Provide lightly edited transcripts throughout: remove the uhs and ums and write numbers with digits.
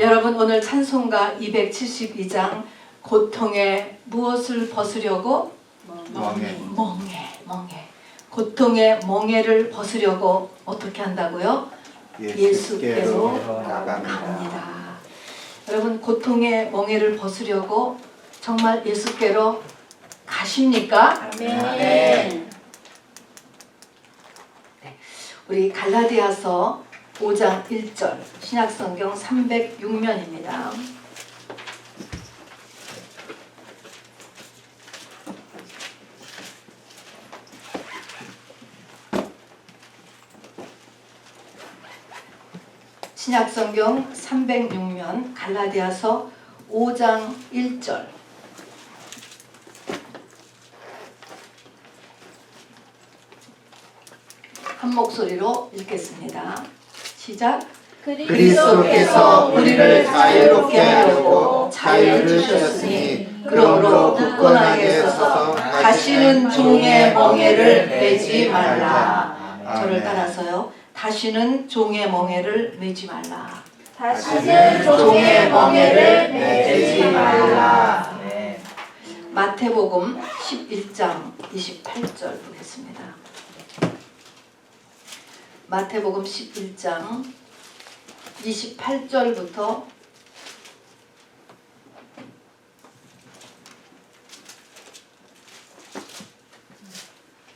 여러분 오늘 찬송가 272장 고통의 무엇을 벗으려고? 멍에. 고통의 멍에를 벗으려고 어떻게 한다고요? 예수께로 갑니다. 여러분 고통의 멍에를 벗으려고 정말 예수께로 가십니까? 아멘. 우리 갈라디아서 5장 1절 신약성경 306면입니다. 신약성경 306면 갈라디아서 5장 1절 한 목소리로 읽겠습니다. 시작. 그리스도께서 우리를 자유롭게 하려고 자유를 주셨으니 그러므로 굳건하게 서서 다시는 종의 멍에를 매지 말라. 저를 따라서요. 다시는 종의 멍에를 매지 말라. 다시는 종의 멍에를 매지 말라. 마태복음 11장 28절 보겠습니다. 마태복음 11장 28절부터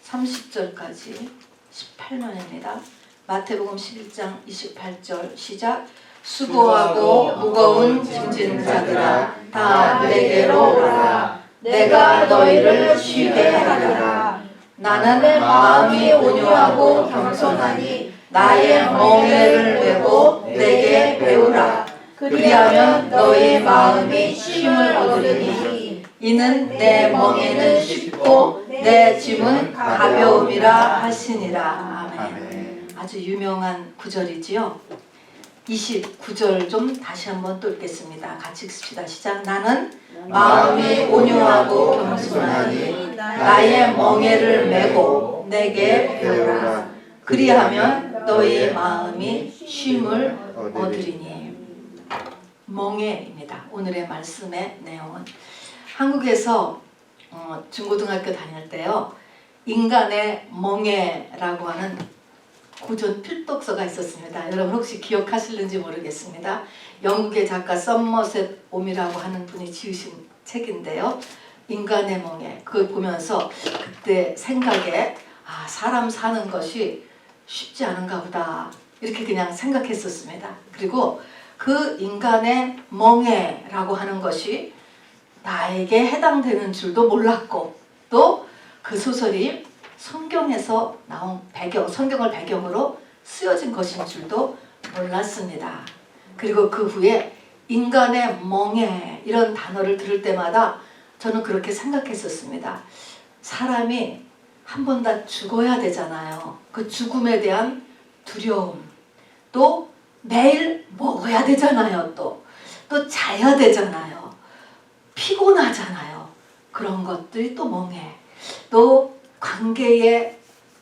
30절까지 18면입니다. 마태복음 11장 28절 시작. 수고하고 무거운 짐진 자들아 다 내게로 오라. 내가 너희를 쉬게 하리라. 나는 마음이 온유하고 겸손하니 나의 멍에를 메고 내게 배우라. 그리하면 너희 마음이 쉼을 얻으리니 이는 내 멍에는 쉽고 내 짐은 가벼움이라 하시니라. 아멘. 아주 유명한 구절이지요. 29절 좀 다시 한번 또 읽겠습니다. 같이 읽읍시다. 시작. 나는 마음이 온유하고 겸손하니 나의 멍에를 메고 내게 배우라. 그리하면 너희 마음이 쉼을 얻으리니. 멍에입니다. 오늘의 말씀의 내용은 한국에서 중고등학교 다닐 때요. 인간의 멍에라고 하는 고전 필독서가 있었습니다. 여러분 혹시 기억하실는지 모르겠습니다. 영국의 작가 썸머셋 옴이라고 하는 분이 지으신 책인데요. 인간의 멍에. 그걸 보면서 그때 생각에 사람 사는 것이 쉽지 않은가 보다 이렇게 그냥 생각했었습니다. 그리고 그 인간의 멍에라고 하는 것이 나에게 해당되는 줄도 몰랐고 또 그 소설이 성경에서 나온 성경을 배경으로 쓰여진 것인 줄도 몰랐습니다. 그리고 그 후에 인간의 멍에 이런 단어를 들을 때마다 저는 그렇게 생각했었습니다. 사람이 한 번 다 죽어야 되잖아요. 그 죽음에 대한 두려움, 또 매일 먹어야 되잖아요. 또 자야 되잖아요. 피곤하잖아요. 그런 것들이 또 멍해. 또 관계의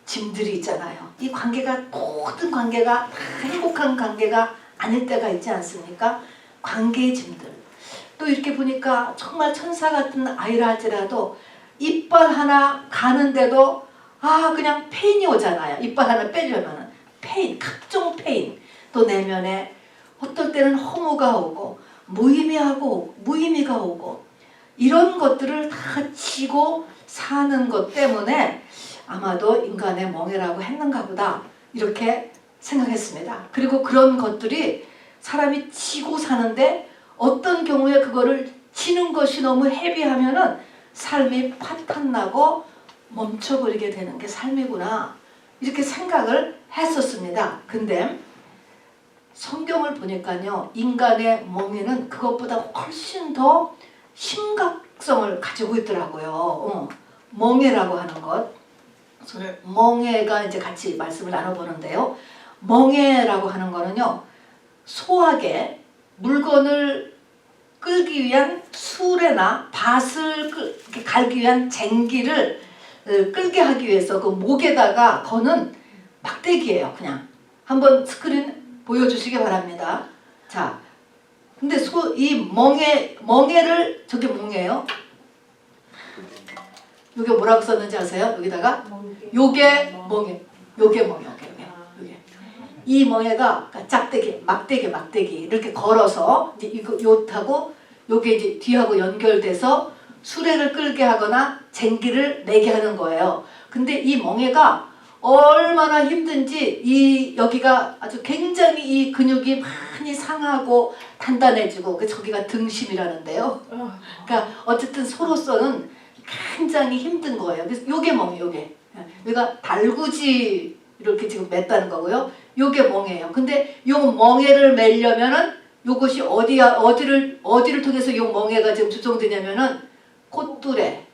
짐들이 있잖아요. 이 관계가 모든 관계가 행복한 관계가 아닐 때가 있지 않습니까? 관계의 짐들. 또 이렇게 보니까 정말 천사 같은 아이라 할지라도 이빨 하나 가는데도 그냥 페인이 오잖아요. 이빨 하나 빼려면 페인, 각종 페인. 또 내면에 어떨 때는 허무가 오고 무의미가 오고 이런 것들을 다 지고 사는 것 때문에 아마도 인간의 멍에라고 했는가 보다 이렇게 생각했습니다. 그리고 그런 것들이 사람이 지고 사는데 어떤 경우에 그거를 지는 것이 너무 헤비하면은 삶이 파탄나고 멈춰버리게 되는 게 삶이구나 이렇게 생각을 했었습니다. 근데 성경을 보니까요. 인간의 멍에는 그것보다 훨씬 더 심각성을 가지고 있더라고요. 멍에라고 하는 것. 오늘 멍에가 이제 같이 말씀을 나눠보는데요. 멍에라고 하는 거는요. 소하게 물건을 끌기 위한 수레나 밭을 갈기 위한 쟁기를 끌게 하기 위해서 그 목에다가 거는 막대기예요. 그냥 한번 스크린 보여주시기 바랍니다. 자, 근데 이 멍에를 저게 멍에예요. 요게 뭐라고 썼는지 아세요? 여기다가 요게 멍에, 요게 멍에. 이 멍에가 짝대기, 막대기 이렇게 걸어서 이제 이거 요하고 요게 이제 뒤하고 연결돼서 수레를 끌게 하거나 쟁기를 내게 하는 거예요. 근데 이 멍에가 얼마나 힘든지 여기가 아주 굉장히 이 근육이 많이 상하고 단단해지고 저기가 등심이라는데요. 그러니까 어쨌든 소로서는 굉장히 힘든 거예요. 그래서 요게 멍이에요. 요게. 여기가 달구지 이렇게 지금 맸다는 거고요. 요게 멍이에요. 근데 요 멍에를 매려면은 요것이 어디를 통해서 요 멍에가 지금 조정되냐면은 콧뚜레.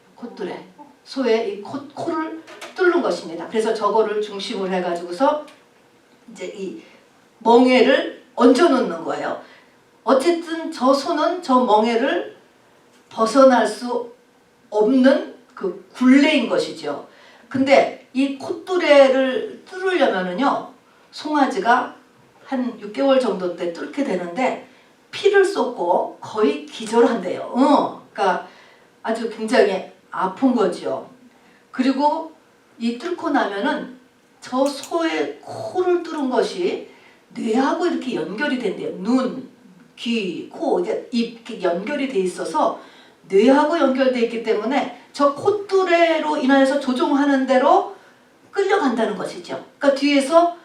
소의 이 코를 뚫는 것입니다. 그래서 저거를 중심으로 해가지고서 이제 이 멍에를 얹어 놓는 거예요. 어쨌든 저 소는 저 멍에를 벗어날 수 없는 그 굴레인 것이죠. 근데 이 콧뚜레를 뚫으려면은요, 송아지가 한 6개월 정도 때 뚫게 되는데 피를 쏟고 거의 기절한대요. 그러니까 아주 굉장히 아픈 거죠. 그리고 이 뚫고 나면은 저 소의 코를 뚫은 것이 뇌하고 이렇게 연결이 된대요. 눈, 귀, 코, 입 이렇게 연결이 돼 있어서 뇌하고 연결돼 있기 때문에 저 콧뚜레로 인하여서 조종하는 대로 끌려간다는 것이죠. 그러니까 뒤에서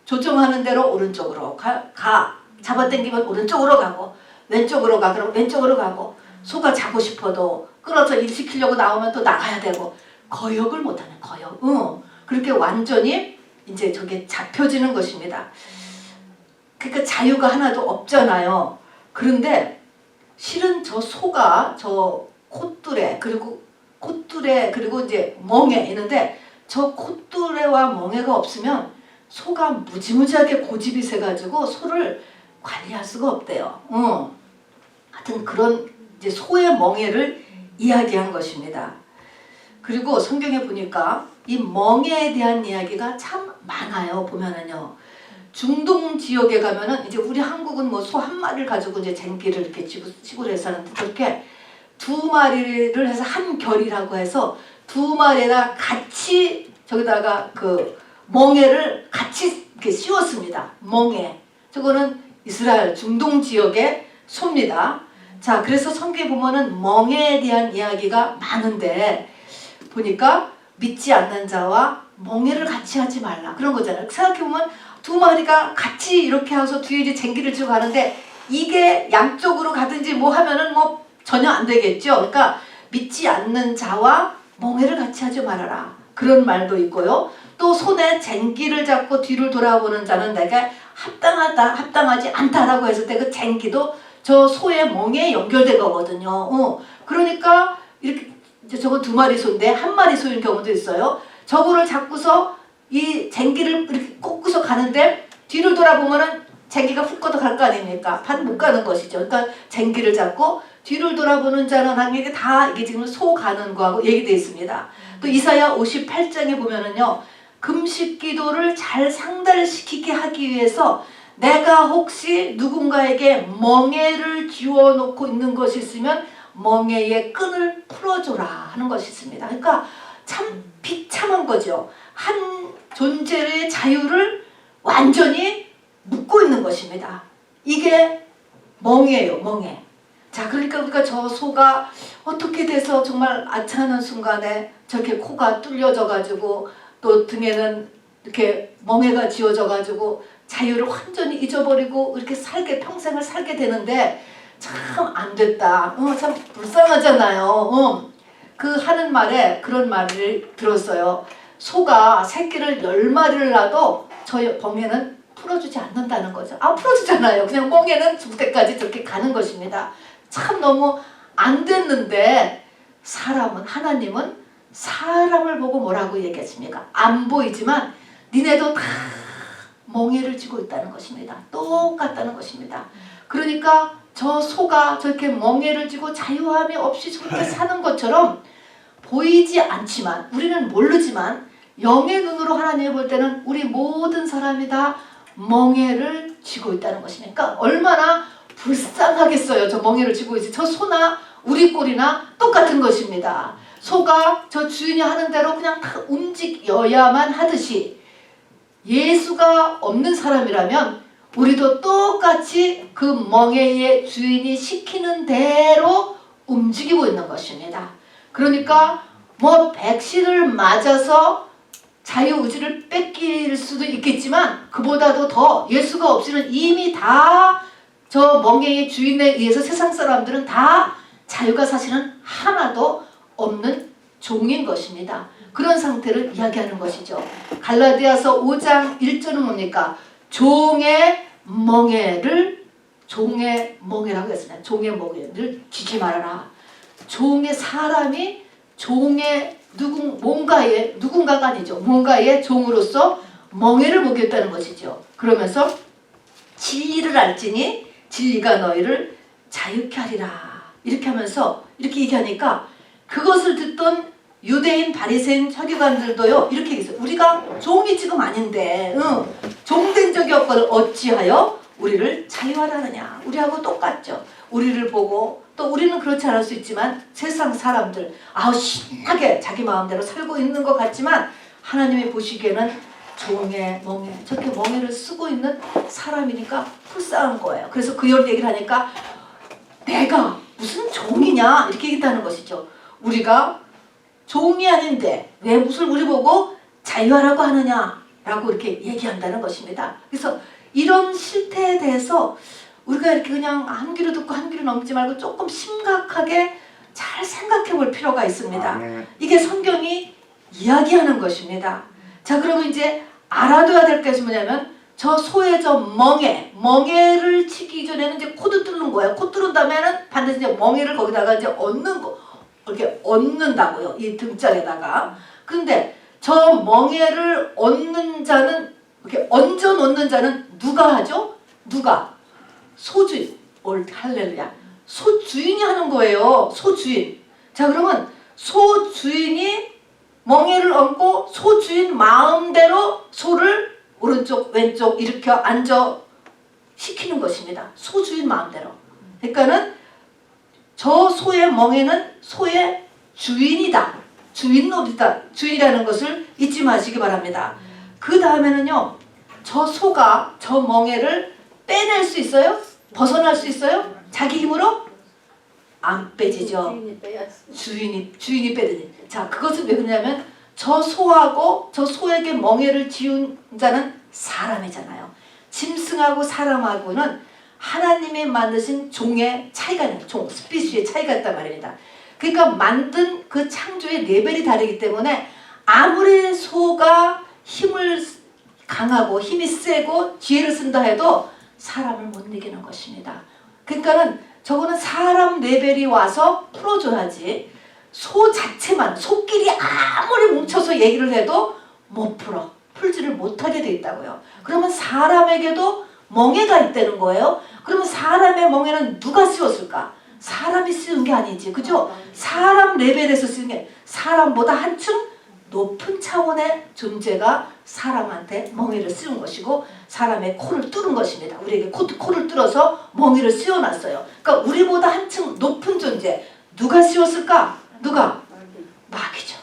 조종하는 대로 오른쪽으로 가. 잡아당기면 오른쪽으로 가고 왼쪽으로 가. 그럼 왼쪽으로 가고 소가 자고 싶어도 끌어서 일 시키려고 나오면 또 나가야 되고 거역을 못하는 거역. 그렇게 완전히 이제 저게 잡혀지는 것입니다. 그러니까 자유가 하나도 없잖아요. 그런데 실은 저 소가 저 콧뚜레 그리고 이제 멍에 있는데 저 콧뚜레와 멍에가 없으면 소가 무지무지하게 고집이 세가지고 소를 관리할 수가 없대요. 하여튼 그런 이제 소의 멍에를 이야기한 것입니다. 그리고 성경에 보니까 이 멍에에 대한 이야기가 참 많아요. 보면은요. 중동 지역에 가면은 이제 우리 한국은 뭐 소 한 마리를 가지고 이제 쟁기를 이렇게 치고 해서 하는데 저렇게 두 마리를 해서 한 결이라고 해서 두 마리가 같이 저기다가 그 멍에를 같이 이렇게 씌웠습니다. 멍에. 저거는 이스라엘 중동 지역의 소입니다. 자, 그래서 성경에 보면은 멍에에 대한 이야기가 많은데 보니까 믿지 않는 자와 멍에를 같이 하지 말라. 그런 거잖아요. 생각해보면 두 마리가 같이 이렇게 해서 뒤에 이제 쟁기를 치고 가는데 이게 양쪽으로 가든지 뭐 하면은 뭐 전혀 안 되겠죠. 그러니까 믿지 않는 자와 멍에를 같이 하지 말아라. 그런 말도 있고요. 또 손에 쟁기를 잡고 뒤를 돌아보는 자는 내가 합당하지 않다라고 했을 때 그 쟁기도 저 소의 멍에 연결된 거거든요. 그러니까 이렇게 이제 저거 두 마리 소인데 한 마리 소인 경우도 있어요. 저거를 잡고서 이 쟁기를 이렇게 꽂고서 가는데 뒤를 돌아보면은 쟁기가 훅 걷어 갈 거 아닙니까? 반 못 가는 것이죠. 그러니까 쟁기를 잡고 뒤를 돌아보는 자는 한 게 다 이게 지금 소 가는 거하고 얘기되어 있습니다. 또 이사야 58장에 보면은요. 금식 기도를 잘 상달시키게 하기 위해서 내가 혹시 누군가에게 멍에를 쥐어놓고 있는 것이 있으면 멍에의 끈을 풀어줘라 하는 것이 있습니다. 그러니까 참 비참한 거죠. 한 존재의 자유를 완전히 묶고 있는 것입니다. 이게 멍에예요. 멍에. 자, 그러니까 우리가 저 소가 어떻게 돼서 정말 아차하는 순간에 저렇게 코가 뚫려져 가지고 또 등에는 이렇게 멍에가 지어져 가지고 자유를 완전히 잊어버리고 이렇게 평생을 살게 되는데 참 안 됐다. 참 불쌍하잖아요. 그 하는 말에 그런 말을 들었어요. 소가 새끼를 10마리를 낳아도 저 멍에는 풀어주지 않는다는 거죠. 풀어주잖아요. 그냥 멍에는 죽을 때까지 저렇게 가는 것입니다. 참 너무 안 됐는데 하나님은 사람을 보고 뭐라고 얘기했습니까? 안 보이지만 니네도 다 멍에를 쥐고 있다는 것입니다. 똑같다는 것입니다. 그러니까 저 소가 저렇게 멍에를 쥐고 자유함이 없이 저렇게 사는 것처럼 보이지 않지만 우리는 모르지만 영의 눈으로 하나님이 볼 때는 우리 모든 사람이 다 멍에를 쥐고 있다는 것입니다. 그러니까 얼마나 불쌍하겠어요. 저 멍에를 쥐고 있지. 저 소나 우리 꼴이나 똑같은 것입니다. 소가 저 주인이 하는 대로 그냥 다 움직여야만 하듯이 예수가 없는 사람이라면 우리도 똑같이 그 멍에의 주인이 시키는 대로 움직이고 있는 것입니다. 그러니까 뭐 백신을 맞아서 자유의지를 뺏길 수도 있겠지만 그보다도 더 예수가 없이는 이미 다 저 멍에의 주인에 의해서 세상 사람들은 다 자유가 사실은 하나도 없는 종인 것입니다. 그런 상태를 이야기하는 것이죠. 갈라디아서 5장 1절은 뭡니까? 종의 멍에라고 했습니다. 종의 멍에를 쥐지 말아라. 종의 사람이 종의 누군가가 아니죠. 뭔가의 종으로서 멍에를 먹였다는 것이죠. 그러면서 진리를 알지니 진리가 너희를 자유케 하리라. 이렇게 하면서 이렇게 얘기하니까 그것을 듣던 유대인 바리새인 서기관들도요 이렇게 얘기했어요. 우리가 종이 지금 아닌데 종된 적이 없거든 어찌하여 우리를 자유하라느냐. 우리하고 똑같죠. 우리를 보고 또 우리는 그렇지 않을 수 있지만 세상 사람들 신나게 자기 마음대로 살고 있는 것 같지만 하나님이 보시기에는 종의 멍에 저렇게 멍에를 쓰고 있는 사람이니까 불쌍한 거예요. 그래서 그 얘기를 하니까 내가 무슨 종이냐 이렇게 얘기했다는 것이죠. 우리가 종이 아닌데 왜 무슨 우리 보고 자유하라고 하느냐라고 이렇게 얘기한다는 것입니다. 그래서 이런 실태에 대해서 우리가 이렇게 그냥 한 귀로 듣고 한 귀로 넘지 말고 조금 심각하게 잘 생각해 볼 필요가 있습니다. 이게 성경이 이야기하는 것입니다. 자, 그러면 이제 알아둬야 될 것이 뭐냐면 저 소의 저 멍에를 치기 전에는 이제 코도 뚫는 거예요. 코 뚫은 다음에는 반드시 이제 멍에를 거기다가 이제 이렇게 얹는다고요. 이 등짝에다가. 근데 저 멍에를 얹는 자는 이렇게 얹어 놓는 자는 누가 하죠? 누가? 소주인. 할렐루야. 소주인이 하는 거예요. 소주인. 자, 그러면 소주인이 멍에를 얹고 소주인 마음대로 소를 오른쪽 왼쪽 이렇게 앉아 시키는 것입니다. 소주인 마음대로. 그러니까는 저 소의 멍에는 소의 주인이다. 주인놀이다. 주인이라는 것을 잊지 마시기 바랍니다. 그 다음에는요. 저 소가 저 멍에를 빼낼 수 있어요? 벗어날 수 있어요? 자기 힘으로? 안 빼지죠. 주인이 빼드니. 자, 그것은 왜 그러냐면 저 소하고 저 소에게 멍에를 지운 자는 사람이잖아요. 짐승하고 사람하고는 하나님이 만드신 종의 차이가 있는 스피시의 차이가 있단 말입니다. 그러니까 만든 그 창조의 레벨이 다르기 때문에 아무리 소가 힘을 강하고 힘이 세고 지혜를 쓴다 해도 사람을 못 이기는 것입니다. 그러니까는 저거는 사람 레벨이 와서 풀어줘야지 소 자체만 소끼리 아무리 뭉쳐서 얘기를 해도 못 풀지를 못하게 돼 있다고요. 그러면 사람에게도 멍에가 있다는 거예요. 그러면 사람의 멍에는 누가 씌웠을까? 사람이 씌운 게 아니지. 그죠? 사람 레벨에서 씌운 게 사람보다 한층 높은 차원의 존재가 사람한테 멍에를 씌운 것이고 사람의 코를 뚫은 것입니다. 우리에게 코를 뚫어서 멍에를 씌워놨어요. 그러니까 우리보다 한층 높은 존재 누가 씌웠을까? 누가? 마귀죠.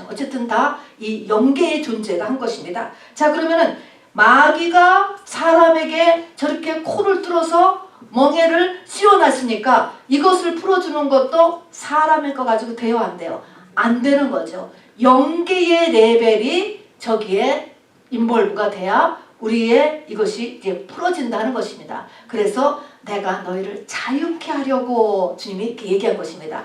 어쨌든 다 이 영계의 존재가 한 것입니다. 자, 그러면은 마귀가 사람에게 저렇게 코를 뚫어서 멍에를 씌워놨으니까 이것을 풀어주는 것도 사람의 거 가지고 돼요, 안 돼요? 안 되는 거죠. 영계의 레벨이 저기에 인볼브가 돼야 우리의 이것이 이제 풀어진다는 것입니다. 그래서 내가 너희를 자유케 하려고 주님이 이렇게 얘기한 것입니다.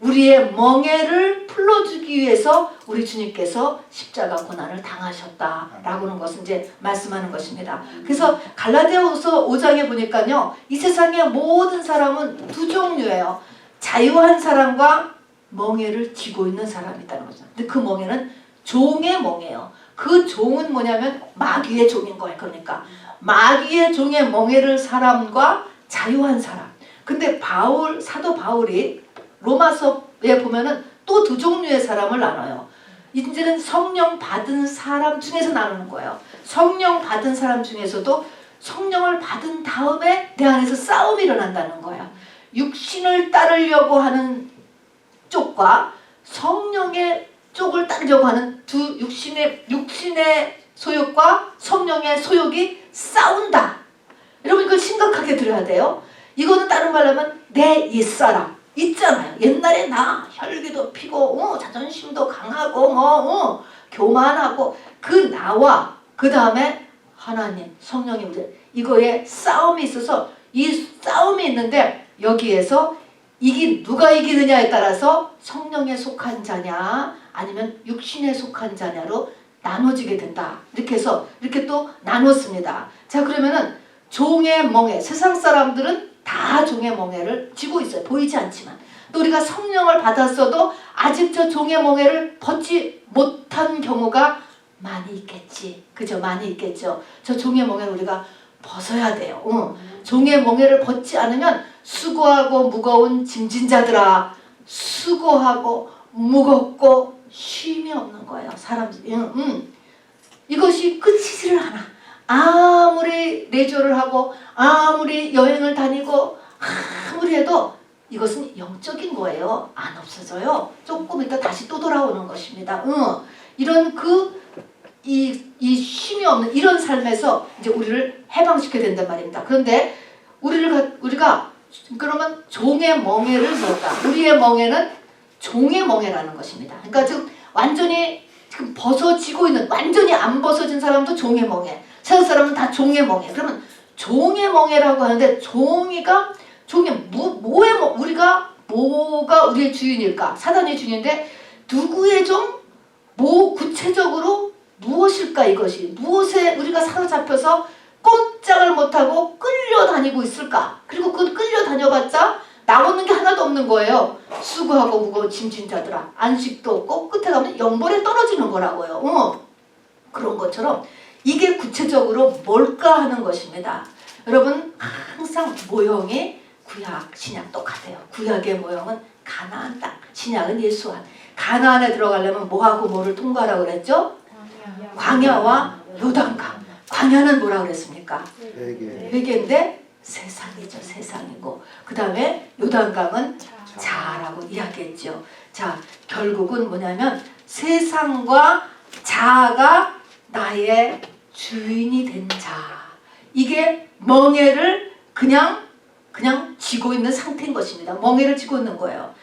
우리의 멍에를 풀어주기 위해서 우리 주님께서 십자가 고난을 당하셨다라고 하는 것을 이제 말씀하는 것입니다. 그래서 갈라디아서 5장에 보니까요. 이 세상의 모든 사람은 두 종류예요. 자유한 사람과 멍에를 쥐고 있는 사람이 있다는 거죠. 근데 그 멍에는 종의 멍에예요. 그 종은 뭐냐면 마귀의 종인 거예요. 그러니까 마귀의 종의 멍에를 사람과 자유한 사람. 근데 사도 바울이 로마서에 보면은 또 두 종류의 사람을 나눠요. 이제는 성령 받은 사람 중에서 나누는 거예요. 성령 받은 사람 중에서도 성령을 받은 다음에 내 안에서 싸움이 일어난다는 거야. 육신을 따르려고 하는 쪽과 성령의 쪽을 따르려고 하는 두 육신의 소욕과 성령의 소욕이 싸운다. 여러분 이걸 심각하게 들어야 돼요. 이거는 다른 말로 하면 내 옛사람 있잖아요. 옛날에 나 혈기도 피고 자존심도 강하고 교만하고 그 나와 그 다음에 하나님 성령이 문제 이거에 싸움이 있어서 이 싸움이 있는데 여기에서 누가 이기느냐에 따라서 성령에 속한 자냐 아니면 육신에 속한 자냐로 나눠지게 된다. 이렇게 해서 이렇게 또 나눴습니다. 자 그러면은 종의 멍에 세상 사람들은 다 종의 멍에를 쥐고 있어요. 보이지 않지만 또 우리가 성령을 받았어도 아직 저 종의 멍에를 벗지 못한 경우가 많이 있겠지. 그죠? 많이 있겠죠. 저 종의 멍에를 우리가 벗어야 돼요. 종의 멍에를 벗지 않으면 수고하고 무거운 짐진 자들아 수고하고 무겁고 쉼이 없는 거예요. 사람들이. 이것이 끝이지를 않아. 아무리 레저를 하고 아무리 여행을 다니고 아무리 해도 이것은 영적인 거예요. 안 없어져요. 조금 있다 다시 또 돌아오는 것입니다. 이런 이 쉼이 없는 이런 삶에서 이제 우리를 해방시켜야 된단 말입니다. 그런데 우리가 그러면 종의 멍에를 넣었다. 우리의 멍에는 종의 멍에라는 것입니다. 그러니까 지금 완전히 지금 벗어지고 있는 완전히 안 벗어진 사람도 종의 멍에, 세상 사람은 다 종의 멍에. 그러면 종의 멍에라고 하는데 우리가 뭐가 우리의 주인일까? 사단의 주인인데 누구의 구체적으로 무엇일까 이것이? 무엇에 우리가 사로잡혀서 꼼짝을 못하고 끌려다니고 있을까? 그리고 그 끌려다녀봤자 나오는 게 하나도 없는 거예요. 수고하고 무거운 짐진 자들아 안식도 없고 끝에 가면 영벌에 떨어지는 거라고요. 그런 것처럼 이게 구체적으로 뭘까 하는 것입니다. 여러분 항상 모형이 구약, 신약 똑같아요. 구약의 모형은 가나안 땅, 신약은 예수안. 가나안에 들어가려면 뭐하고 뭐를 통과하라고 그랬죠? 광야와 요단강. 광야는 뭐라고 그랬습니까? 회개인데 세상이죠. 세상이고 그 다음에 요단강은 자라고 이야기했죠. 자 결국은 뭐냐면 세상과 자아가 나의 주인이 된 자. 이게 멍에를 그냥 쥐고 있는 상태인 것입니다. 멍에를 쥐고 있는 거예요.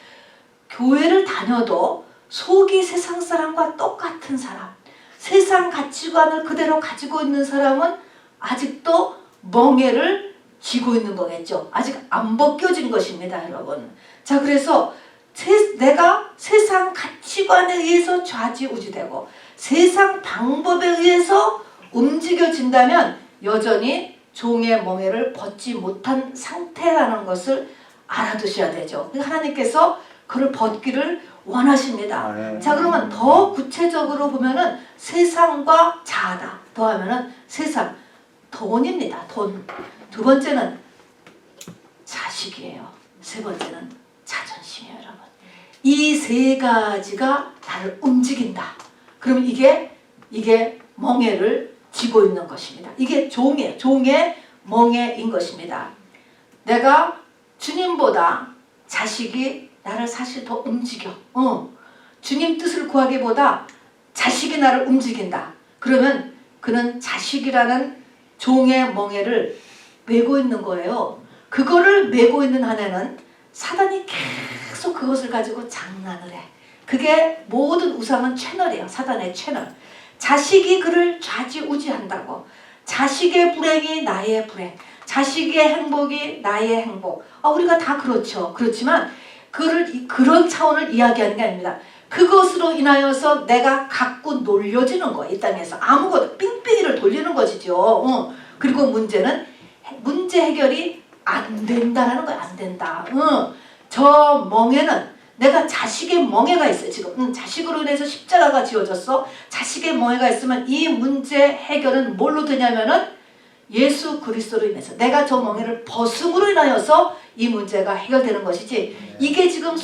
교회를 다녀도 속이 세상 사람과 똑같은 사람, 세상 가치관을 그대로 가지고 있는 사람은 아직도 멍에를 쥐고 있는 거겠죠. 아직 안 벗겨진 것입니다, 여러분. 자, 그래서 내가 세상 가치관에 의해서 좌지우지되고 세상 방법에 의해서 움직여진다면 여전히 종의 멍에를 벗지 못한 상태라는 것을 알아두셔야 되죠. 하나님께서 그를 벗기를 원하십니다. 자, 그러면 더 구체적으로 보면은 세상과 자아다. 더하면은 세상, 돈입니다. 돈. 두 번째는 자식이에요. 세 번째는 자존심이에요, 여러분. 이 세 가지가 나를 움직인다. 그러면 이게 멍에를 쥐고 있는 것입니다. 이게 종의 멍에인 것입니다. 내가 주님보다 자식이 나를 사실 더 움직여. 주님 뜻을 구하기보다 자식이 나를 움직인다. 그러면 그는 자식이라는 종의 멍에를 메고 있는 거예요. 그거를 메고 있는 한에는 사단이 계속 그것을 가지고 장난을 해. 그게 모든 우상은 채널이에요. 사단의 채널. 자식이 그를 좌지우지한다고. 자식의 불행이 나의 불행, 자식의 행복이 나의 행복. 우리가 다 그렇죠. 그렇지만 그런 차원을 이야기하는 게 아닙니다. 그것으로 인하여서 내가 갖고 놀려지는 거예요. 이 땅에서 아무것도 삥삥이를 돌리는 것이죠. 그리고 문제 해결이 안 된다라는 거예요. 안 된다. 저 멍에는 내가 자식의 멍에가 있어요. 지금 자식으로 인해서 십자가가 지어졌어. 자식의 멍에가 있으면 이 문제 해결은 뭘로 되냐면은 예수 그리스도로 인해서 내가 저 멍에를 벗음으로 인하여서 이 문제가 해결되는 것이지, 이게 지금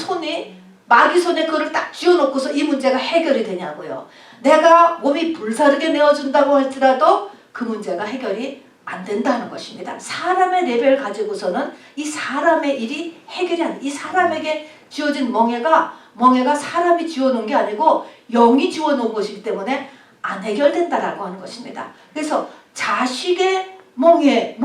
마귀 손에 그거를 딱 쥐어놓고서 이 문제가 해결이 되냐고요. 내가 몸이 불사르게 내어준다고 할지라도 그 문제가 해결이 안 된다는 것입니다. 사람의 레벨 가지고서는 이 사람의 일이 해결이 안 돼. 이 사람에게 지어진 멍에가 사람이 지어놓은 게 아니고 영이 지어놓은 것이기 때문에 안 해결된다라고 하는 것입니다. 그래서 자식의 멍에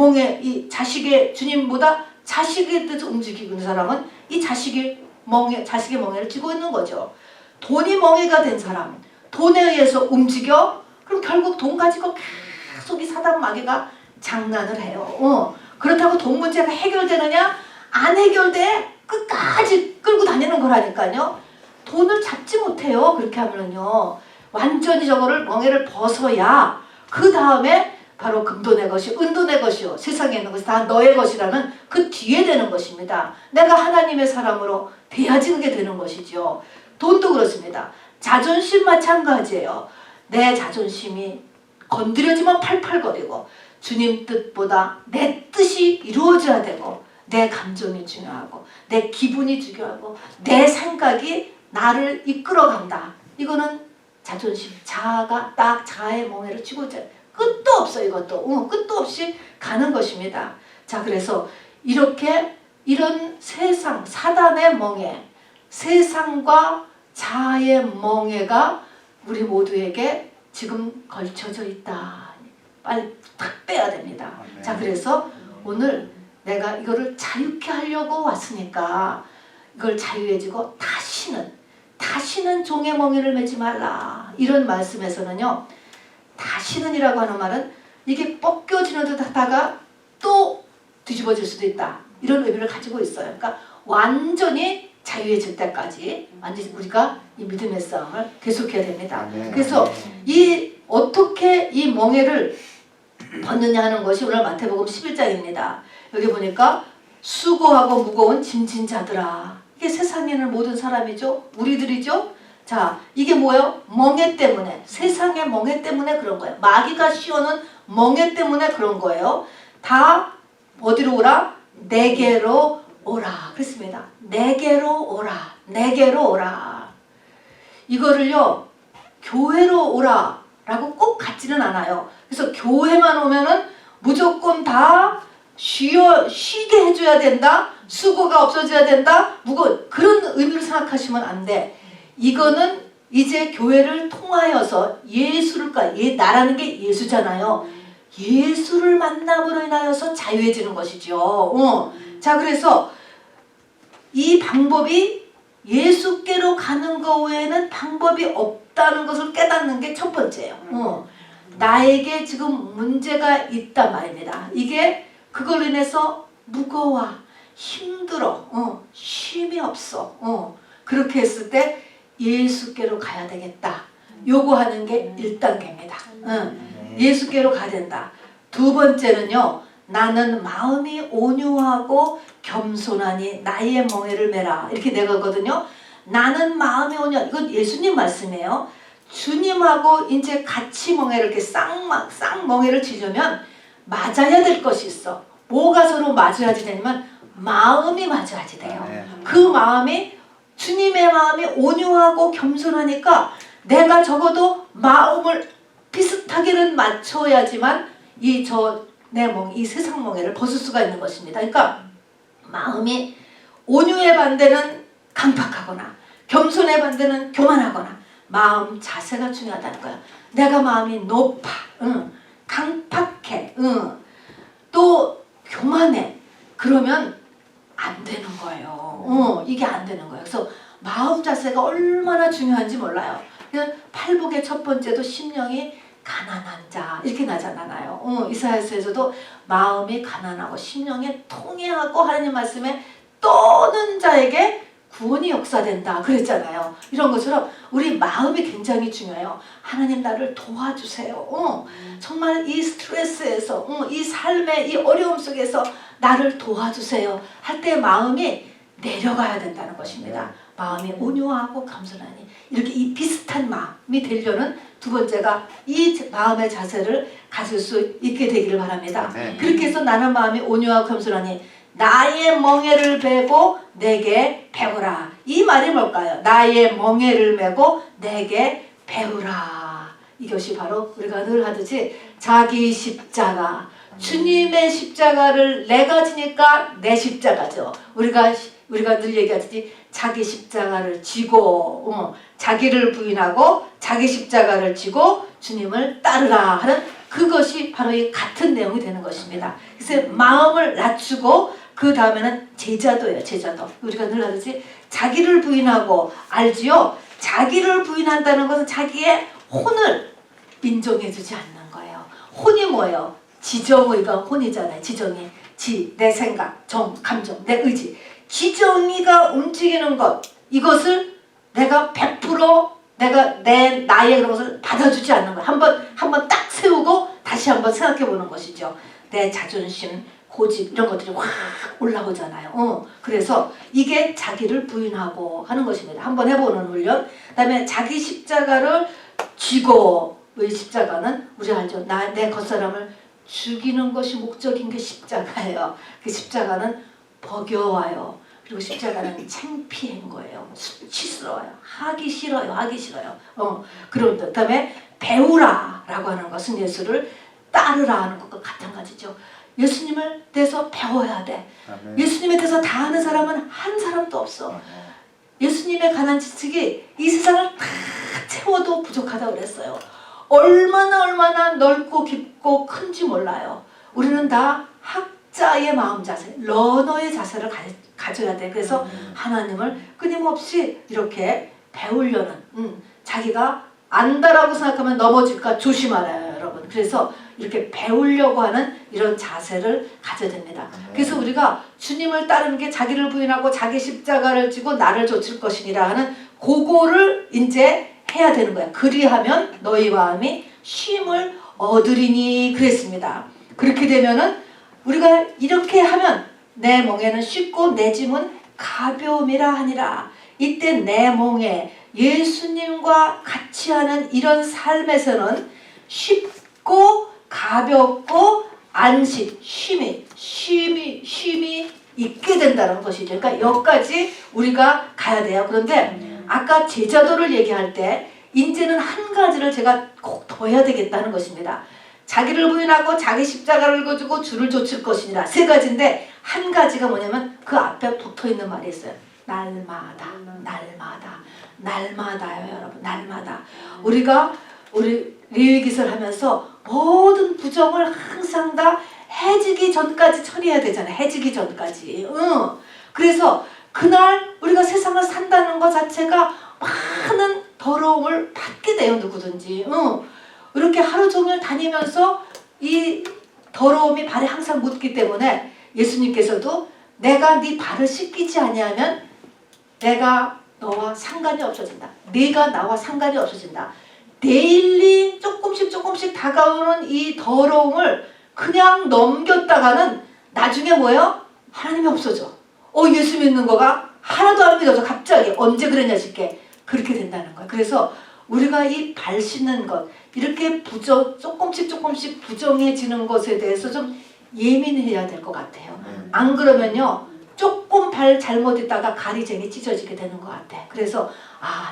이 자식의 주님보다 자식에 대해서 움직이고 있는 사람은 이 자식의 멍에를 쥐고 있는 거죠. 돈이 멍에가 된 사람, 돈에 의해서 움직여. 그럼 결국 돈 가지고 계속 이 사단 마귀가 장난을 해요. 그렇다고 돈 문제가 해결되느냐? 안 해결돼. 끝까지 끌고 다니는 거라니까요. 돈을 잡지 못해요. 그렇게 하면은요. 완전히 저거를 멍에를 벗어야 그 다음에 바로 금도 내 것이 은도 내 것이요 세상에 있는 것이 다 너의 것이라는 그 뒤에 되는 것입니다. 내가 하나님의 사람으로 돼야지 그게 되는 것이죠. 돈도 그렇습니다. 자존심 마찬가지예요. 내 자존심이 건드려지면 팔팔거리고 주님 뜻보다 내 뜻이 이루어져야 되고 내 감정이 중요하고 내 기분이 중요하고 내 생각이 나를 이끌어간다. 이거는 자존심, 자아가 딱 자아의 멍에를 쥐고 있잖아요. 끝도 없어. 이것도 끝도 없이 가는 것입니다. 자, 그래서 이런 세상 사단의 멍에, 세상과 자아의 멍에가 우리 모두에게 지금 걸쳐져 있다. 빨리 탁 빼야 됩니다. 자, 그래서 오늘 내가 이거를 자유케 하려고 왔으니까 이걸 자유해지고 다시는 종의 멍에를 매지 말라. 이런 말씀에서는요. 다시는이라고 하는 말은 이게 벗겨지는 듯 하다가 또 뒤집어질 수도 있다. 이런 의미를 가지고 있어요. 그러니까 완전히 자유해질 때까지 완전히 우리가 이 믿음의 싸움을 계속해야 됩니다. 그래서 어떻게 이 멍에를 벗느냐 하는 것이 오늘 마태복음 11장입니다. 여기 보니까 수고하고 무거운 짐진 자들아. 이게 세상에 있는 모든 사람이죠. 우리들이죠. 자, 이게 뭐예요? 멍에 때문에, 세상의 멍에 때문에 그런 거예요. 마귀가 씌워놓은 멍에 때문에 그런 거예요. 다 어디로 오라? 내게로 오라. 그렇습니다. 내게로 오라. 내게로 오라. 이거를요, 교회로 오라 라고 꼭 같지는 않아요. 그래서 교회만 오면은 무조건 다 쉬게 해줘야 된다. 수고가 없어져야 된다. 그런 의미로 생각하시면 안 돼. 이거는 이제 교회를 통하여서 나라는 게 예수잖아요. 예수를 만남으로 인하여서 자유해지는 것이죠. 자, 그래서 이 방법이 예수께로 가는 것 외에는 방법이 없다는 것을 깨닫는 게 첫 번째예요. 나에게 지금 문제가 있단 말입니다. 이게 그걸로 인해서 무거워, 힘들어, 쉼이 없어. 그렇게 했을 때 예수께로 가야 되겠다. 요구하는 게 1단계입니다. 예수께로 가야 된다. 두 번째는요. 나는 마음이 온유하고 겸손하니 나의 멍에를 메라. 이렇게 내가거든요. 나는 마음이 온유하고, 이건 예수님 말씀이에요. 주님하고 이제 같이 멍에를 이렇게 쌍 멍에를 치려면 맞아야 될 것이 있어. 뭐가 서로 맞아야지 되냐면 마음이 맞아야지 돼요. 그 마음이 주님의 마음이 온유하고 겸손하니까 내가 적어도 마음을 비슷하게는 맞춰야지만 이 세상 멍에를 벗을 수가 있는 것입니다. 그러니까 마음이 온유의 반대는 강팍하거나 겸손의 반대는 교만하거나 마음 자세가 중요하다는 거야. 내가 마음이 높아, 강팍해, 또 교만해. 그러면 안 되는 거예요. 이게 안 되는 거예요. 그래서 마음 자세가 얼마나 중요한지 몰라요. 팔복의 첫 번째도 심령이 가난한 자 이렇게 나잖아요. 이사야서에서도 마음이 가난하고 심령이 통해하고 하나님 말씀에 떠는 자에게 구원이 역사된다 그랬잖아요. 이런 것처럼 우리 마음이 굉장히 중요해요. 하나님 나를 도와주세요. 정말 이 스트레스에서 이 삶의 이 어려움 속에서 나를 도와주세요 할 때 마음이 내려가야 된다는 것입니다. 마음이 온유하고 겸손하니 이렇게 이 비슷한 마음이 되려는 두 번째가 이 마음의 자세를 가질 수 있게 되기를 바랍니다. 그렇게 해서 나는 마음이 온유하고 겸손하니 나의 멍에를 베고 내게 배우라. 이 말이 뭘까요? 나의 멍에를 메고 내게 배우라. 이것이 바로 우리가 늘 하듯이 자기 십자가 주님의 십자가를 내가 지니까 내 십자가죠. 우리가 늘 얘기하듯이 자기 십자가를 지고 자기를 부인하고 자기 십자가를 지고 주님을 따르라 하는 그것이 바로 이 같은 내용이 되는 것입니다. 그래서 마음을 낮추고 그 다음에는 제자도예요. 제자도. 우리가 늘 하듯이 자기를 부인하고 알지요. 자기를 부인한다는 것은 자기의 혼을 인정해주지 않는 거예요. 혼이 뭐예요? 지정의가 혼이잖아요. 지정의. 내 생각, 정, 감정, 내 의지. 지정의가 움직이는 것. 이것을 내가 100% 나의 그런 것을 받아주지 않는 거예요. 한번 딱 세우고 다시 한번 생각해 보는 것이죠. 내 자존심, 고집 이런 것들이 확 올라오잖아요. 그래서 이게 자기를 부인하고 하는 것입니다. 한번 해보는 훈련. 그 다음에 자기 십자가를 쥐고, 왜 십자가는 우리 알죠? 내 겉사람을 죽이는 것이 목적인 게 십자가예요. 그 십자가는 버겨와요. 그리고 십자가는 창피한 거예요. 수치스러워요. 하기 싫어요. 그런 그 다음에 배우라 라고 하는 것은 예수를 따르라 하는 것과 같은 가지죠. 예수님을 대해서 배워야 돼. 아멘. 예수님에 대해서 다 아는 사람은 한 사람도 없어. 예수님의 가난 지식이 이 세상을 다 채워도 부족하다고 그랬어요. 얼마나 넓고 깊고 큰지 몰라요. 우리는 다 학자의 마음 자세, 러너의 자세를 가져야 돼. 그래서 하나님을 끊임없이 이렇게 배우려는, 자기가 안다라고 생각하면 넘어질까 조심하라요, 여러분. 그래서 이렇게 배우려고 하는 이런 자세를 가져야 됩니다. 그래서 우리가 주님을 따르는 게 자기를 부인하고 자기 십자가를 지고 나를 좇을 것이니라 하는 그거를 이제 해야 되는 거야. 그리하면 너희 마음이 쉼을 얻으리니 그랬습니다. 그렇게 되면은 우리가 이렇게 하면 내 멍에는 쉽고 내 짐은 가벼움이라 하니라. 이때 내 멍에 예수님과 같이 하는 이런 삶에서는 쉽고 가볍고 안식, 쉼이 있게 된다는 것이죠. 그러니까 여기까지 우리가 가야 돼요. 그런데 아까 제자도를 얘기할 때 이제는 한 가지를 제가 꼭 더 해야 되겠다는 것입니다. 자기를 부인하고 자기 십자가를 져주고 주를 좇을 것이니라. 세 가지인데 한 가지가 뭐냐면 그 앞에 붙어있는 말이 있어요. 날마다요, 여러분. 날마다. 우리 레위기서를 하면서 모든 부정을 항상 다 해지기 전까지 처리해야 되잖아요. 해지기 전까지. 그래서 그날 우리가 세상을 산다는 것 자체가 많은 더러움을 받게 돼요. 누구든지. 이렇게 하루 종일 다니면서 이 더러움이 발에 항상 묻기 때문에 예수님께서도 내가 네 발을 씻기지 아니하면 내가 너와 상관이 없어진다. 네가 나와 상관이 없어진다. 데일리 조금씩 다가오는 이 더러움을 그냥 넘겼다가는 나중에 뭐예요? 하나님이 없어져. 예수 믿는 거가 하나도 안 믿어서 갑자기 언제 그랬냐 싶게 그렇게 된다는 거예요. 그래서 우리가 이 발 씻는 것 이렇게 조금씩 부정해지는 것에 대해서 좀 예민해야 될 것 같아요. 안 그러면요 조금 발 잘못했다가 가리쟁이 찢어지게 되는 것 같아. 그래서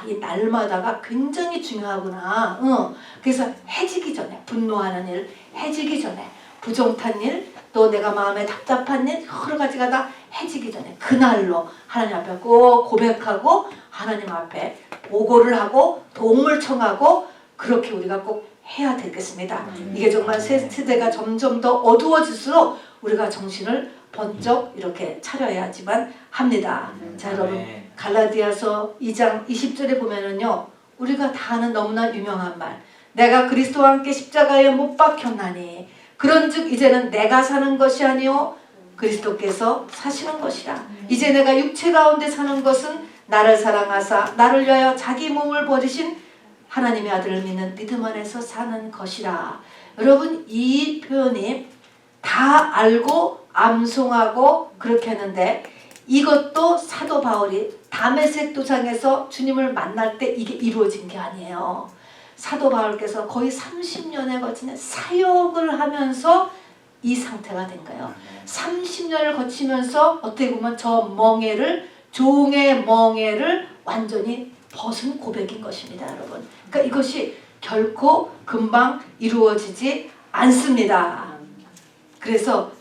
이 날마다가 굉장히 중요하구나. 그래서 해지기 전에 분노하는 일, 해지기 전에 부정탄 일, 또 내가 마음에 답답한 일 여러 가지가 다 해지기 전에 그날로 하나님 앞에 꼭 고백하고 하나님 앞에 보고를 하고 도움을 청하고 그렇게 우리가 꼭 해야 되겠습니다. 이게 정말 세대가 점점 더 어두워질수록 우리가 정신을 번쩍 이렇게 차려야지만 합니다. 자, 여러분 갈라디아서 2장 20절에 보면은요 우리가 다 아는 너무나 유명한 말, 내가 그리스도와 함께 십자가에 못 박혔나니 그런즉 이제는 내가 사는 것이 아니요 그리스도께서 사시는 것이라. 이제 내가 육체 가운데 사는 것은 나를 사랑하사 나를 위하여 자기 몸을 버리신 하나님의 아들을 믿는 믿음 안에서 사는 것이라. 여러분 이 표현이 다 알고 암송하고 그렇게 했는데 이것도 사도 바울이 다메섹 도상에서 주님을 만날 때 이게 이루어진 게 아니에요. 사도 바울께서 거의 30년에 걸친 사역을 하면서 이 상태가 된 거예요. 30년을 거치면서 어떻게 보면 저 멍에를, 종의 멍에를 완전히 벗은 고백인 것입니다, 여러분. 그러니까 이것이 결코 금방 이루어지지 않습니다. 그래서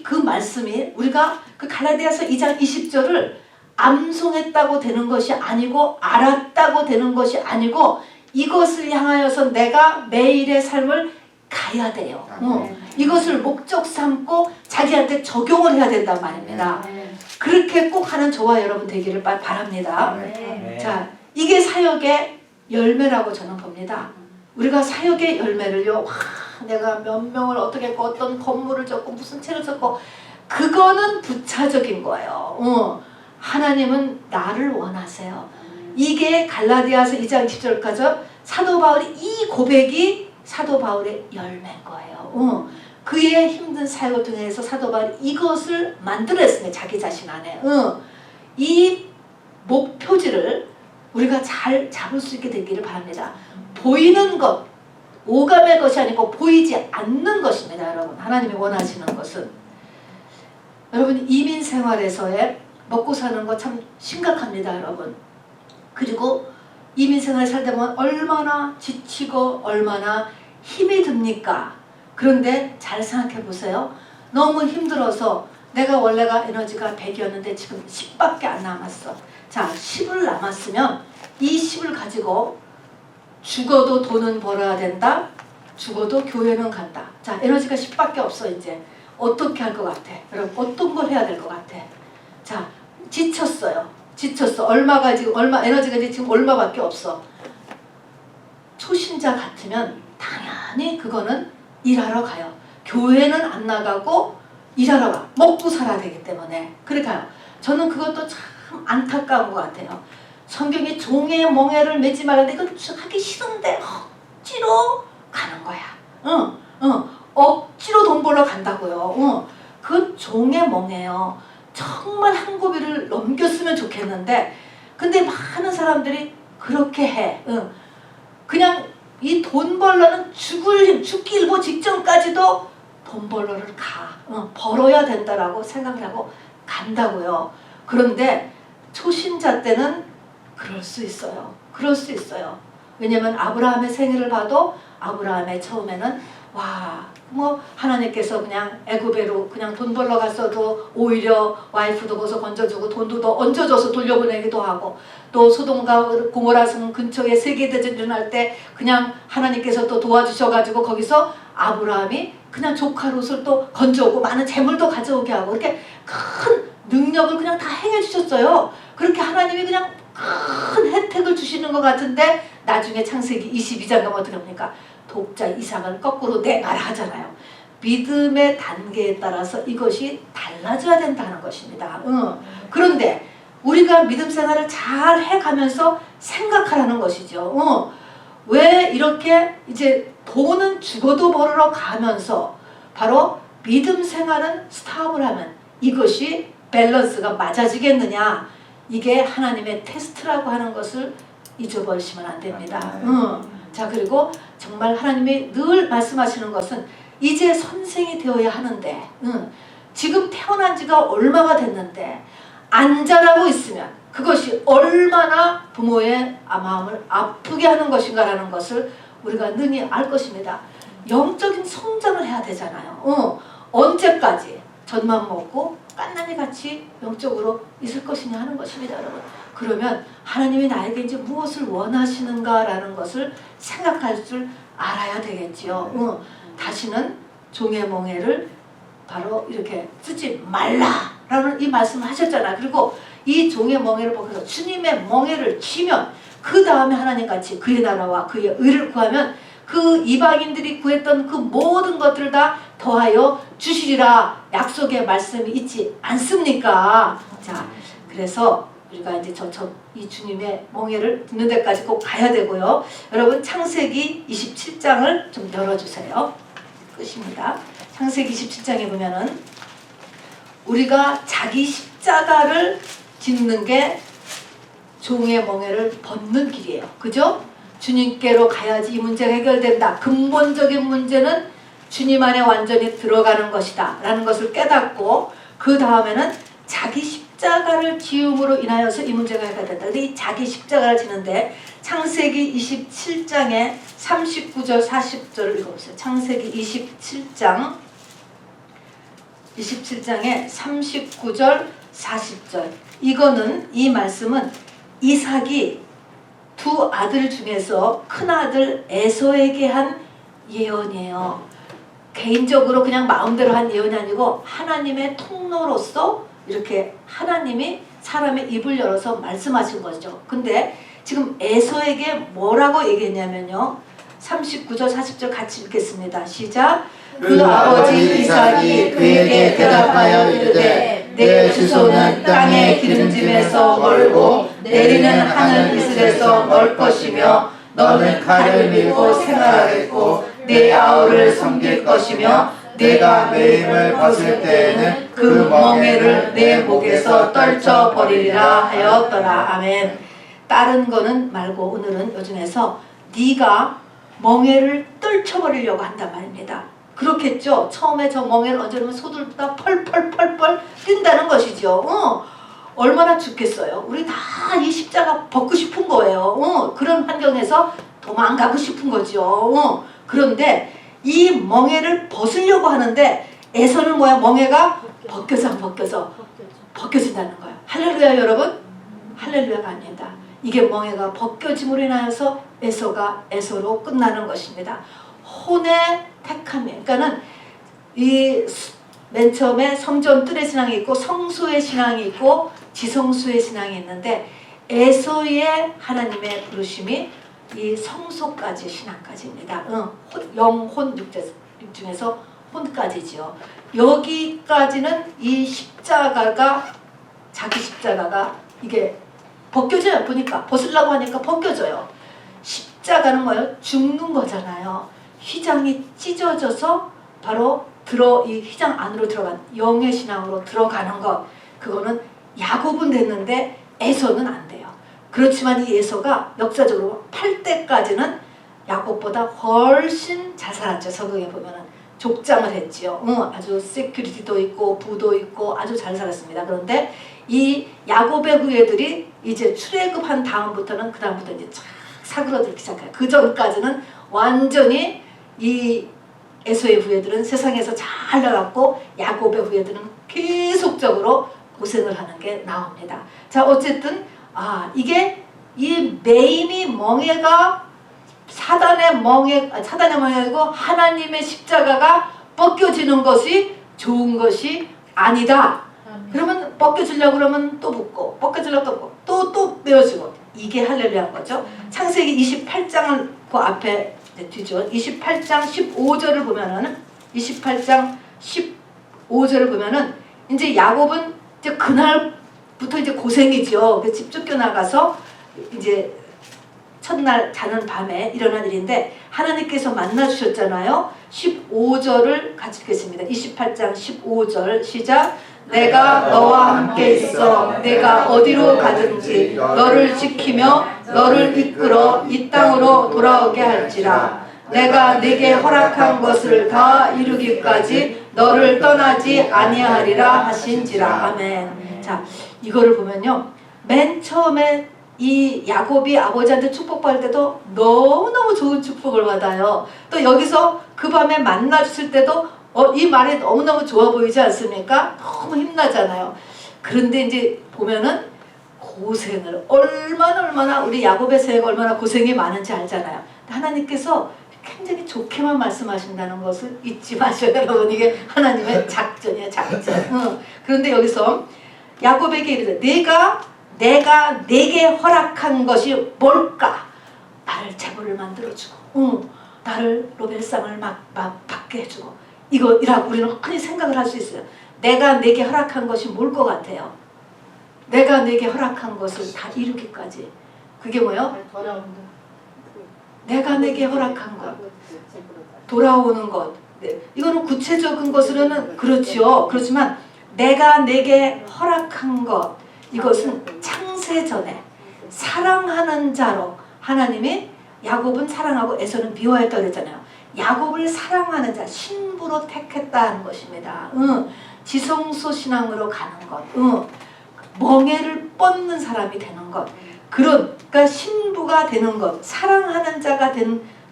그 말씀이 우리가 그 갈라디아서 2장 20절을 암송했다고 되는 것이 아니고 알았다고 되는 것이 아니고 이것을 향하여서 내가 매일의 삶을 가야 돼요. 이것을 목적 삼고 자기한테 적용을 해야 된단 말입니다. 그렇게 꼭 하는 저와 여러분 되기를 바랍니다. 자, 이게 사역의 열매라고 저는 봅니다. 우리가 사역의 열매를요, 내가 몇 명을 어떻게 했고 어떤 건물을 졌고 무슨 책을 썼고 그거는 부차적인 거예요. 하나님은 나를 원하세요. 이게 갈라디아서 2장 10절까지 사도 바울이 이 고백이 사도 바울의 열매인 거예요. 그의 힘든 사역을 통해서 사도 바울이 이것을 만들어냈습니다. 자기 자신 안에. 이 목표지를 우리가 잘 잡을 수 있게 되기를 바랍니다. 보이는 것, 오감의 것이 아니고 보이지 않는 것입니다. 여러분, 하나님이 원하시는 것은 여러분 이민 생활에서의 먹고 사는 거 참 심각합니다. 여러분. 그리고 이민 생활 살다 보면 얼마나 지치고 얼마나 힘이 듭니까? 그런데 잘 생각해 보세요. 너무 힘들어서 내가 원래가 에너지가 100이었는데 지금 10밖에 안 남았어. 자, 10을 남았으면 이 10을 가지고 죽어도 돈은 벌어야 된다. 죽어도 교회는 간다. 자, 에너지가 10밖에 없어. 이제 어떻게 할 것 같아? 여러분 어떤 걸 해야 될 것 같아? 자, 지쳤어요. 지쳤어. 에너지가 지금 얼마밖에 없어. 초신자 같으면 당연히 그거는 일하러 가요. 교회는 안 나가고 일하러 가. 먹고 살아야 되기 때문에. 그러니까요. 저는 그것도 참 안타까운 것 같아요. 성경이 종의 멍에를 매지 말라는데 이건 하기 싫은데 억지로 가는 거야. 억지로 돈 벌러 간다고요. 그건 종의 멍에요. 정말 한 고비를 넘겼으면 좋겠는데 근데 많은 사람들이 그렇게 해. 그냥 이 돈 벌러는 죽기 일보 직전까지도 돈 벌러를 가. 벌어야 된다라고 생각을 하고 간다고요. 그런데 초신자 때는 그럴 수 있어요. 그럴 수 있어요. 왜냐면 아브라함의 생애를 봐도 아브라함의 처음에는 하나님께서 그냥 애굽에로 그냥 돈 벌러 갔어도 오히려 와이프도 거기서 건져주고 돈도 더 얹어줘서 돌려보내기도 하고 또 소돔과 고모라 성 근처에 세계대전 일어날 때 그냥 하나님께서 또 도와주셔가지고 거기서 아브라함이 그냥 조카 롯을 또 건져오고 많은 재물도 가져오게 하고 이렇게 큰 능력을 그냥 다 행해주셨어요. 그렇게 하나님이 그냥 큰 혜택을 주시는 것 같은데 나중에 창세기 22장 가면 어떻게 합니까? 독자 이삭을 거꾸로 내놔라 하잖아요. 믿음의 단계에 따라서 이것이 달라져야 된다는 것입니다. 그런데 우리가 믿음 생활을 잘 해가면서 생각하라는 것이죠. 왜 이렇게 이제 돈은 죽어도 벌으러 가면서 바로 믿음 생활은 스탑을 하면 이것이 밸런스가 맞아지겠느냐. 이게 하나님의 테스트라고 하는 것을 잊어버리시면 안 됩니다. 자, 그리고 정말 하나님이 늘 말씀하시는 것은 이제 선생이 되어야 하는데 지금 태어난 지가 얼마가 됐는데 안 자라고 있으면 그것이 얼마나 부모의 마음을 아프게 하는 것인가라는 것을 우리가 능히 알 것입니다. 영적인 성장을 해야 되잖아요. 언제까지 젖만 먹고 깐난이 같이 영적으로 있을 것이냐 하는 것입니다. 여러분. 그러면 하나님이 나에게 이제 무엇을 원하시는가라는 것을 생각할 줄 알아야 되겠지요. 다시는 종의 멍에를 바로 이렇게 쓰지 말라라는 이 말씀을 하셨잖아요. 그리고 이 종의 멍에를 보면서 주님의 멍에를 쥐면 그 다음에 하나님같이 그의 나라와 그의 의를 구하면 그 이방인들이 구했던 그 모든 것들을 다 더하여 주시리라 약속의 말씀이 있지 않습니까? 자, 그래서 우리가 이제 이 주님의 멍에를 듣는 데까지 꼭 가야 되고요. 여러분 창세기 27장을 좀 열어주세요. 끝입니다. 창세기 27장에 보면은 우리가 자기 십자가를 짓는 게 종의 멍에를 벗는 길이에요. 그죠? 주님께로 가야지 이 문제가 해결된다. 근본적인 문제는 주님 안에 완전히 들어가는 것이다 라는 것을 깨닫고 그 다음에는 자기 십자가를 지음으로 인하여서 이 문제가 해결된다. 근데 이 자기 십자가를 지는데 창세기 27장에 39절 40절을 읽어보세요. 창세기 27장에 39절 40절. 이거는, 이 말씀은 이삭이 두 아들 중에서 큰 아들 에서에게 한 예언이에요. 개인적으로 그냥 마음대로 한 예언이 아니고 하나님의 통로로서 이렇게 하나님이 사람의 입을 열어서 말씀하신 거죠. 근데 지금 에서에게 뭐라고 얘기했냐면요. 39절 40절 같이 읽겠습니다. 시작. 그 아버지 이삭이 그에게 대답하여 이르되 내 주소는 땅의 기름짐에서 멀고 내리는 하늘 이슬에서 멀 것이며 너는 칼을 밀고 생활하겠고 내 아우를 섬길 것이며 내가 매임을 벗을 때에는 그 멍에를 내 목에서 떨쳐버리리라 하였더라. 아멘. 다른 거는 말고 오늘은 요즘에서 네가 멍에를 떨쳐버리려고 한단 말입니다. 그렇겠죠. 처음에 저 멍에를 얹으면 소들보다 펄펄펄펄 뛴다는 것이죠. 얼마나 죽겠어요. 우리 다 이 십자가 벗고 싶은 거예요. 그런 환경에서 도망가고 싶은 거죠. 그런데 이 멍에를 벗으려고 하는데 에서는 뭐야? 멍에가 벗겨서 안 벗겨서 벗겨진다는 거예요. 할렐루야 여러분? 할렐루야가 아닙니다. 이게 멍에가 벗겨짐으로 인하여서 에서가 에서로 끝나는 것입니다. 혼의 택함이에요. 그러니까는 이 맨 처음에 성전 뜰의 신앙이 있고 성소의 신앙이 있고 지성소의 신앙이 있는데 에서의 하나님의 부르심이 이 성소까지 신앙까지입니다. 영혼 육체 중에서 혼까지지요. 여기까지는 이 십자가가 자기 십자가가 이게 벗겨져요. 보니까 벗으려고 하니까 벗겨져요. 십자가는 뭐예요? 죽는 거잖아요. 휘장이 찢어져서 바로 이 휘장 안으로 들어간 영의 신앙으로 들어가는 것. 그거는 야곱은 됐는데 에서는 안 돼요. 그렇지만 이 에서가 역사적으로 8대까지는 야곱보다 훨씬 잘 살았죠. 성경에 보면은 족장을 했지요. 아주 세큐리티도 있고 부도 있고 아주 잘 살았습니다. 그런데 이 야곱의 후예들이 이제 출애굽한 다음부터는 그다음부터 이제 쫙 사그러들기 시작해요. 그 전까지는 완전히 이 에서의 후예들은 세상에서 잘 나갔고 야곱의 후예들은 계속적으로 고생을 하는 게 나옵니다. 자, 어쨌든 이게 이 매임이 멍에가 사단의 멍에고 하나님의 십자가가 벗겨지는 것이 좋은 것이 아니다. 그러면 벗겨지려고 그러면 또 붙고 벗겨지려고 또 붙고 또 메어지고 이게 할렐루야인 거죠. 창세기 28장을 그 앞에 뒤죠. 28장 15절을 보면은 28장 15절을 보면은 이제 야곱은 이제 그날부터 이제 고생이죠. 집 쫓겨 나가서 이제 첫날 자는 밤에 일어난 일인데 하나님께서 만나 주셨잖아요. 15절을 같이 읽겠습니다. 28장 15절 시작. 내가 너와 함께 있어 내가 어디로 가든지 너를 지키며 너를 이끌어 이 땅으로 돌아오게 할지라. 내가 네게 허락한 것을 다 이루기까지 너를 떠나지 아니하리라 하신지라. 아멘. 자, 이거를 보면요. 맨 처음에 이 야곱이 아버지한테 축복받을 때도 너무너무 좋은 축복을 받아요. 또 여기서 그 밤에 만나 주실 때도 이 말이 너무너무 좋아 보이지 않습니까? 너무 힘나잖아요. 그런데 이제 보면은 고생을 얼마나 우리 야곱의 세가 얼마나 고생이 많은지 알잖아요. 하나님께서 굉장히 좋게만 말씀하신다는 것을 잊지 마셔요. 여러분, 이게 하나님의 작전이에요. 작전. 그런데 여기서 야곱에게 이르되 내가 내게 허락한 것이 뭘까? 나를 재벌을 만들어주고 나를 노벨상을 받게 해주고 이거라고 우리는 흔히 생각을 할 수 있어요. 내가 내게 허락한 것이 뭘 것 같아요? 내가 내게 허락한 것을 다 이루기까지. 그게 뭐예요? 내가 내게 허락한 것, 돌아오는 것. 네. 이거는 구체적인 것으로는 그렇지요. 그렇지만 내가 내게 허락한 것, 이것은 창세전에 사랑하는 자로 하나님이 야곱은 사랑하고 에서는 미워했다 그랬잖아요. 야곱을 사랑하는 자, 신부로 택했다는 것입니다. 지성소 신앙으로 가는 것, 멍에를 뻗는 사람이 되는 것. 그러니까 신부가 되는 것, 사랑하는 자가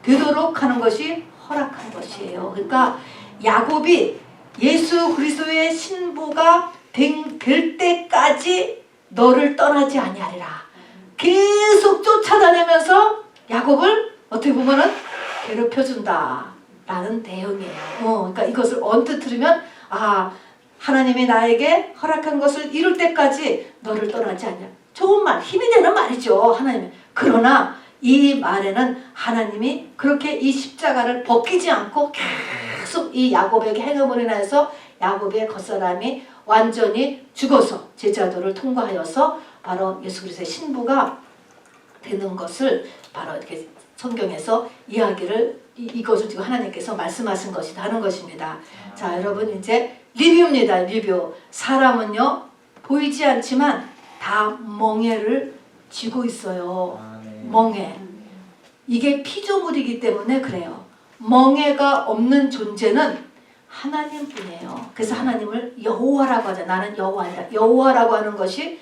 되도록 하는 것이 허락한 것이에요. 그러니까 야곱이 예수 그리스도의 신부가 될 때까지 너를 떠나지 아니하리라. 계속 쫓아다니면서 야곱을 어떻게 보면은 괴롭혀준다 라는 내용이에요. 그러니까 이것을 언뜻 들으면 하나님이 나에게 허락한 것을 이룰 때까지 너를 떠나지 않냐. 좋은 말, 힘이 되는 말이죠. 하나님. 그러나 이 말에는 하나님이 그렇게 이 십자가를 벗기지 않고 계속 이 야곱에게 행함으로 인해서 야곱의 겉사람이 완전히 죽어서 제자도를 통과하여서 바로 예수 그리스도의 신부가 되는 것을 바로 이렇게 성경에서 이야기를 이것을 지금 하나님께서 말씀하신 것이다 하는 것입니다. 자, 여러분 이제 리뷰입니다. 리뷰. 사람은요 보이지 않지만 다 멍에를 쥐고 있어요. 멍에. 이게 피조물이기 때문에 그래요. 멍에가 없는 존재는 하나님뿐이에요. 그래서 하나님을 여호와라고 하죠. 나는 여호와이다. 여호와라고 하는 것이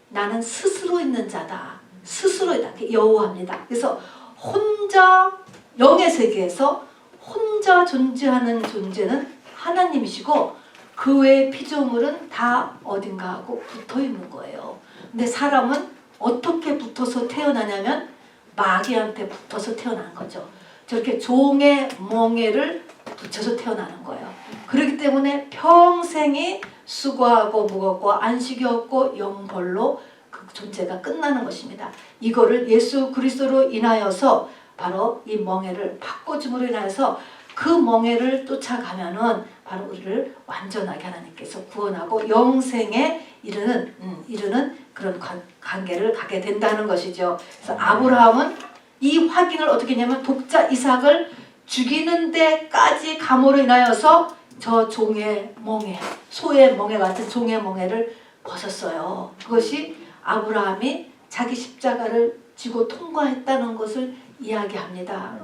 나는 스스로 있는 자다. 스스로이다. 여호와입니다. 그래서 혼자 영의 세계에서 혼자 존재하는 존재는 하나님이시고 그 외의 피조물은 다 어딘가하고 붙어 있는 거예요. 근데 사람은 어떻게 붙어서 태어나냐면 마귀한테 붙어서 태어난 거죠. 저렇게 종의 멍에를 붙여서 태어나는 거예요. 그렇기 때문에 평생이 수고하고 무겁고 안식이 없고 영벌로 그 존재가 끝나는 것입니다. 이거를 예수 그리스도로 인하여서 바로 이 멍에를 바꿔줌으로 인하여서 그 멍에를 쫓아가면은 바로 우리를 완전하게 하나님께서 구원하고 영생에 이르는 그런 관계를 가게 된다는 것이죠. 그래서 아브라함은 이 확인을 어떻게 했냐면 독자 이삭을 죽이는 데까지 감으로 인하여서 저 종의 멍에, 소의 멍에 같은 종의 멍에를 벗었어요. 그것이 아브라함이 자기 십자가를 지고 통과했다는 것을 이야기합니다.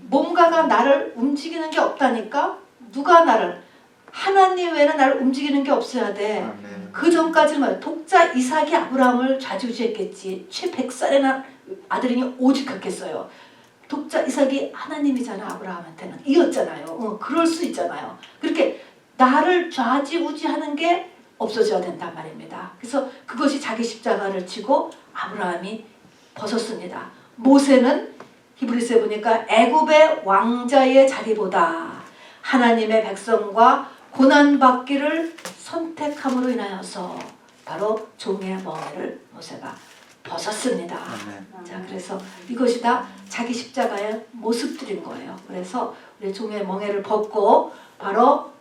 뭔가가 나를 움직이는 게 없다니까? 누가 나를? 하나님 외에는 나를 움직이는 게 없어야 돼. 그 전까지는 독자 이삭이 아브라함을 좌지우지했겠지. 채 100살의 아들이니 오직 그렇겠어요. 독자 이삭이 하나님이잖아. 아브라함한테는 이었잖아요. 그럴 수 있잖아요. 그렇게 나를 좌지우지하는 게 없어져야 된단 말입니다. 그래서 그것이 자기 십자가를 지고 아브라함이 벗었습니다. 모세는 히브리서에 보니까 애굽의 왕자의 자리보다 하나님의 백성과 고난받기를 선택함으로 인하여서 바로 종의 멍에를 모세가 벗었습니다. 자, 그래서 이것이 다 자기 십자가의 모습들인 거예요. 그래서 우리 종의 멍에를 벗고 바로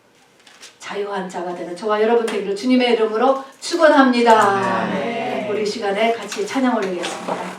자유한 자가 되는 저와 여러분 되기를 주님의 이름으로 축원합니다. 우리 시간에 같이 찬양 올리겠습니다.